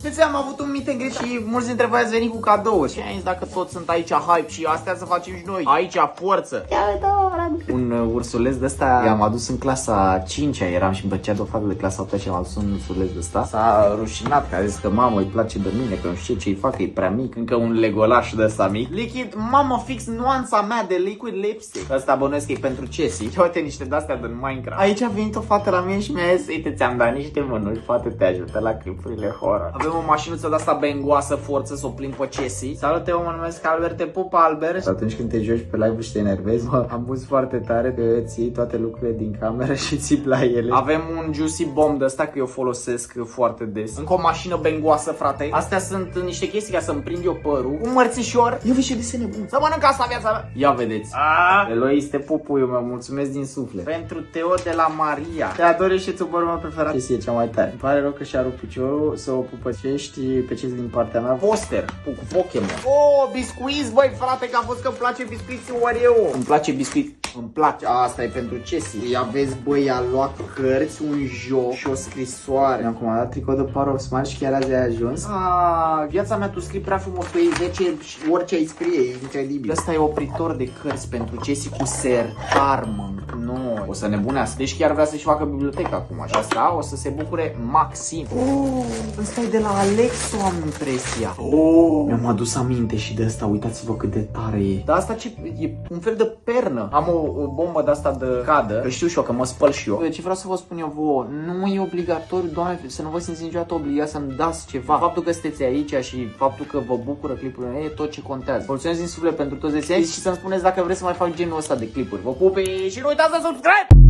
Deci am avut un meet and greet și mulți dintre voi ați venit cu cadouri. Și am zis, dacă toți sunt aici hype și astea să facem și noi. Aici forță. Un ursuleț de ăsta i-am adus în clasa 5-a, eram și băcea de o fată de clasa 8-a și am adus un ursuleț de ăsta. S-a rușinat, că a zis că mamă îi place de mine, că nu știu ce-i fac, că e prea mic. Încă un legolaș de ăsta mic. Liquid, mamă, fix nuanța mea de liquid lipstick. Ăsta bănuiesc că e pentru Chessie. Uite niște de-astea din Minecraft. Aici a venit o fată la mine și mi-a zis, uite, ți-am dat niște mănuși, poate te ajută la clipurile horror. Avem o mașinuță de-asta bengoasă, forță, să o plimb pe Chessie. Salut, eu mă numesc Albert, te pup, Albert. Atunci când te joci pe live și te enervezi, mă amuz foarte tare că îți iei toate lucrurile din cameră și ții la ele. Avem un juicy bomb de ăsta, că eu folosesc foarte des. Încă o mașină bengoasă, frate. Astea sunt niște chestii ca să-mi prind eu părul. Un mărțișor. Eu vezi ce desene bun. Să mănânc asta viața mea. Ia vedeți. Eloi, este pupuiul meu, mulțumesc din suflet. Pentru Teo de la Maria. Te ador și tu părul meu preferat. Chestie cea mai tare. Îmi pare rău că și-a rupt piciorul, să o pupăcești pe ce din partea mea. Poster cu Pokémon. Oh, biscuiți, băi, frate, că a fost că îmi place biscuiții Oreo. Îmi place biscuit. Îmi place. Asta e pentru Chessie. Ia vezi, băi, a luat cărți, un joc și o scrisoare. Mi-am comandat tricou de Power of Smile și chiar azi ai ajuns. Viața mea, tu scrii prea frumos pe ei 10 și orice ai scrie, e incredibil. Ăsta e opritor de cărți pentru Chessie cu sertar, nu, o să nebunească. Deci chiar vrea să-și facă biblioteca acum. Și asta o să se bucure maxim. Ăsta e de la Alexo, am impresia. Mi-am adus aminte și de asta, uitați-vă cât de tare e. Dar asta ce e? Un fel de pernă. Am o bombă de asta de cadă, că știu și eu, că mă spăl și eu. Ce vreau să vă spun eu vouă, nu e obligatoriu, doamne, să nu vă simțiți niciodată obligați să-mi dați ceva. Faptul că sunteți aici și faptul că vă bucură clipurile mele e tot ce contează. Mulțumesc din suflet pentru toți de aici și să-mi spuneți dacă vreți să mai fac genul ăsta de clipuri. Vă pupe și nu uitați să subscribe!